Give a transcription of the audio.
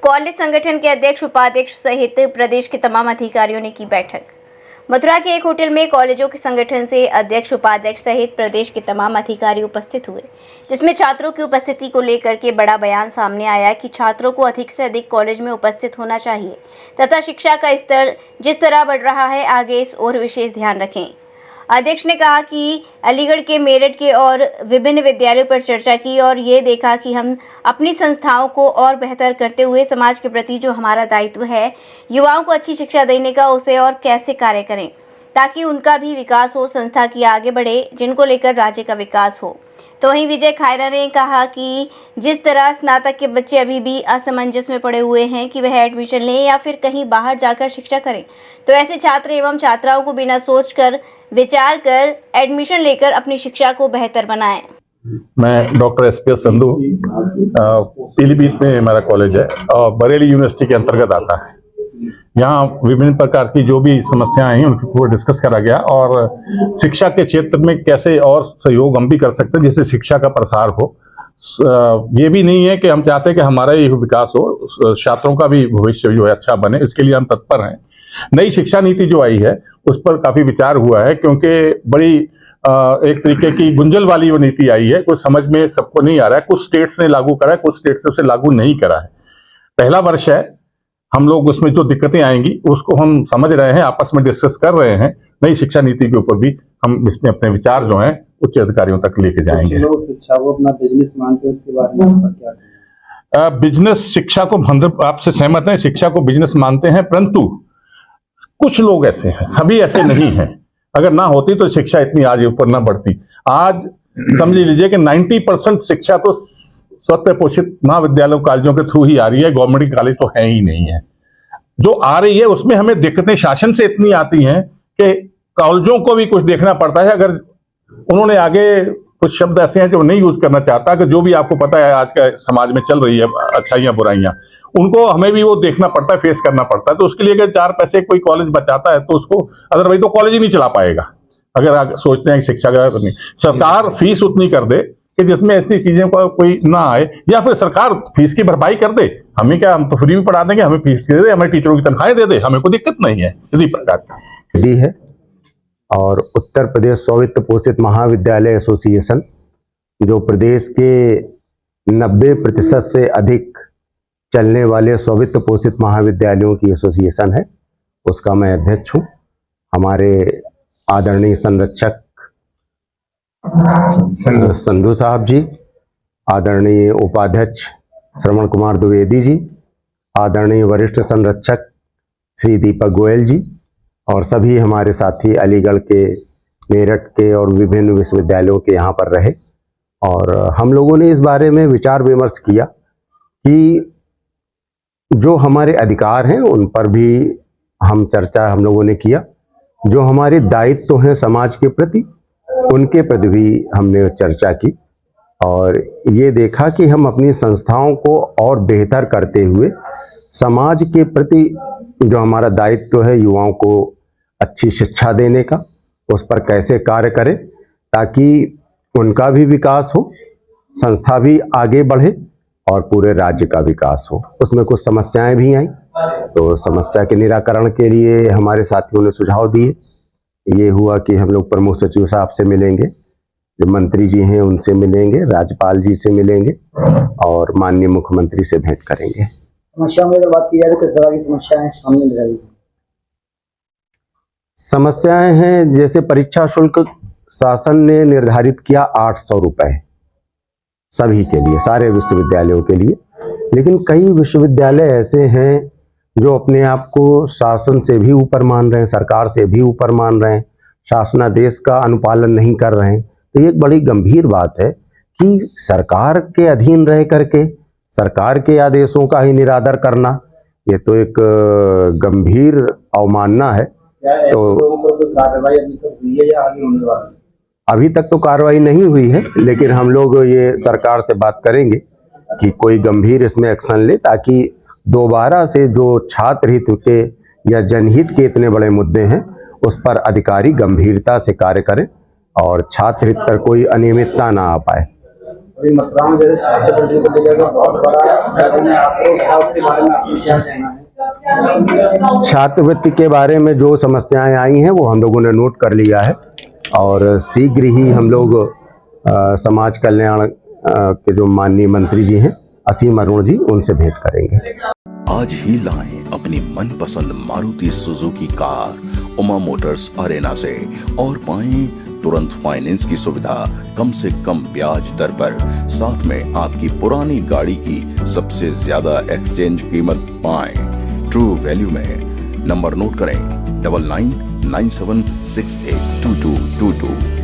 College संगठन के अध्यक्ष उपाध्यक्ष सहित प्रदेश के तमाम अधिकारियों ने की बैठक। मथुरा के एक होटल में कॉलेजों के संगठन से अध्यक्ष उपाध्यक्ष सहित प्रदेश के तमाम अधिकारी उपस्थित हुए, जिसमें छात्रों की उपस्थिति को लेकर के बड़ा बयान सामने आया कि छात्रों को अधिक से अधिक कॉलेज में उपस्थित होना चाहिए तथा शिक्षा का स्तर जिस तरह बढ़ रहा है आगे इस ओर विशेष ध्यान रखें। अध्यक्ष ने कहा कि अलीगढ़ के मेरठ के और विभिन्न विद्यालयों पर चर्चा की और ये देखा कि हम अपनी संस्थाओं को और बेहतर करते हुए समाज के प्रति जो हमारा दायित्व है युवाओं को अच्छी शिक्षा देने का, उसे और कैसे कार्य करें ताकि उनका भी विकास हो, संस्था की आगे बढ़े, जिनको लेकर राज्य का विकास हो। तो वहीं विजय खायरा ने कहा कि जिस तरह स्नातक के बच्चे अभी भी असमंजस में पड़े हुए हैं कि वह एडमिशन लें या फिर कहीं बाहर जाकर शिक्षा करें, तो ऐसे छात्र एवं छात्राओं को बिना सोचकर विचार कर एडमिशन लेकर अपनी शिक्षा को बेहतर बनाएं। मैं डॉक्टर एसपीएस संधू, पीलीभीत में मेरा कॉलेज है और बरेली यूनिवर्सिटी के अंतर्गत आता है। यहाँ विभिन्न प्रकार की जो भी समस्याएं हैं उनको डिस्कस करा गया और शिक्षा के क्षेत्र में कैसे और सहयोग हम भी कर सकते हैं जिससे शिक्षा का प्रसार हो। ये भी नहीं है कि हम चाहते हैं कि हमारा ही विकास हो, छात्रों का भी भविष्य जो है अच्छा बने, इसके लिए हम तत्पर हैं। नई शिक्षा नीति जो आई है उस पर काफी विचार हुआ है क्योंकि बड़ी एक तरीके की गुंजल वाली वो नीति आई है, कुछ समझ में सबको नहीं आ रहा है। कुछ स्टेट्स ने लागू करा है, कुछ स्टेट्स ने उसे लागू नहीं करा है। पहला वर्ष है, हम लोग उसमें जो दिक्कतें आएंगी उसको हम समझ रहे हैं, आपस में डिस्कस कर रहे हैं। नई शिक्षा नीति के ऊपर भी हम इसमें अपने विचार जो हैं उच्च अधिकारियों तक लेके जाएंगे। शिक्षा को अपना बिजनेस मानते हैं, उसके बारे में क्या? बिजनेस शिक्षा को हम आपसे सहमत हैं, शिक्षा को बिजनेस मानते हैं, परंतु कुछ लोग ऐसे हैं, सभी ऐसे नहीं हैं। अगर ना होती तो शिक्षा इतनी आज ऊपर ना बढ़ती। आज समझ लीजिए कि 90% शिक्षा तो स्वतः पोषित महाविद्यालयों कॉलेजों के थ्रू ही आ रही है, गवर्नमेंट कॉलेज तो है ही नहीं है। जो आ रही है उसमें हमें दिक्कतें शासन से इतनी आती हैं कि कॉलेजों को भी कुछ देखना पड़ता है। अगर उन्होंने आगे कुछ शब्द ऐसे हैं जो नहीं यूज करना चाहता, कि जो भी आपको पता है आज का समाज में चल रही है अच्छाइयां बुराइयां, उनको हमें भी वो देखना पड़ता है, फेस करना पड़ता है। तो उसके लिए अगर 4 पैसे कोई कॉलेज बचाता है तो उसको, अदरवाइज तो कॉलेज ही नहीं चला पाएगा। अगर आप सोचते हैं कि शिक्षा का नहीं, सरकार फीस उतनी कर दे कि जिसमें ऐसी चीजें को कोई ना आए, या फिर सरकार फीस की भरपाई कर दे। हमें क्या, हम तो फ्री में पढ़ा देंगे, हमें फीस दे दे, हमें टीचरों की तनख्वाहें दे दे, हमें कोई दिक्कत नहीं है। इसी प्रकार दी है। और उत्तर प्रदेश स्ववित्त पोषित महाविद्यालय एसोसिएशन, जो प्रदेश के 90% से अधिक चलने वाले स्ववित्त पोषित महाविद्यालयों की एसोसिएशन है, उसका मैं अध्यक्ष हूँ। हमारे आदरणीय संरक्षक संधू साहब जी, आदरणीय उपाध्यक्ष श्रवण कुमार द्विवेदी जी, आदरणीय वरिष्ठ संरक्षक श्री दीपक गोयल जी और सभी हमारे साथी अलीगढ़ के, मेरठ के और विभिन्न विश्वविद्यालयों के यहाँ पर रहे। और हम लोगों ने इस बारे में विचार विमर्श किया कि जो हमारे अधिकार हैं उन पर भी हम लोगों ने किया, जो हमारे दायित्व हैं समाज के प्रति उनके प्रति भी हमने चर्चा की और ये देखा कि हम अपनी संस्थाओं को और बेहतर करते हुए समाज के प्रति जो हमारा दायित्व है युवाओं को अच्छी शिक्षा देने का, उस पर कैसे कार्य करें ताकि उनका भी विकास हो, संस्था भी आगे बढ़े और पूरे राज्य का विकास हो। उसमें कुछ समस्याएं भी आई, तो समस्या के निराकरण के लिए हमारे साथियों ने सुझाव दिए। ये हुआ कि हम लोग प्रमुख सचिव साहब से मिलेंगे, जो मंत्री जी हैं उनसे मिलेंगे, राज्यपाल जी से मिलेंगे और माननीय मुख्यमंत्री से भेंट करेंगे। समस्याओं की अगर बात की जाए तो किस तरह की समस्याएं सामने आ रही? समस्याएं हैं जैसे परीक्षा शुल्क शासन ने निर्धारित किया 800 रुपए सभी के लिए, सारे विश्वविद्यालयों के लिए, लेकिन कई विश्वविद्यालय ऐसे हैं जो अपने आप को शासन से भी ऊपर मान रहे हैं, सरकार से भी ऊपर मान रहे हैं, शासनादेश का अनुपालन नहीं कर रहे हैं। तो ये एक बड़ी गंभीर बात है कि सरकार के अधीन रह करके सरकार के आदेशों का ही निरादर करना, ये तो एक गंभीर अवमानना है। तो अभी तक तो कार्रवाई नहीं हुई है, लेकिन हम लोग ये सरकार से बात करेंगे कि कोई गंभीर इसमें एक्शन ले ताकि दोबारा से जो छात्र हित के या जनहित के इतने बड़े मुद्दे हैं उस पर अधिकारी गंभीरता से कार्य करें और छात्र हित पर कोई अनियमितता ना आ पाए। अभी मथुरा में जैसे छात्रवृत्ति को लेकर बहुत बड़ा आक्रोश था, उसके बारे में आपको क्या कहना है? छात्रवृत्ति के बारे में जो समस्याएं आई हैं वो हम लोगों ने नोट कर लिया है और शीघ्र ही हम लोग समाज कल्याण के जो माननीय मंत्री जी हैं असीम अरुण जी, उनसे भेंट करेंगे। आज ही लाएं अपनी मनपसंद Maruti Suzuki car Uma Motors Arena से और पाएं तुरंत फाइनेंस की सुविधा कम से कम ब्याज दर पर। साथ में आपकी पुरानी गाड़ी की सबसे ज्यादा एक्सचेंज कीमत पाएं ट्रू वैल्यू में। नंबर नोट करें 9997682222।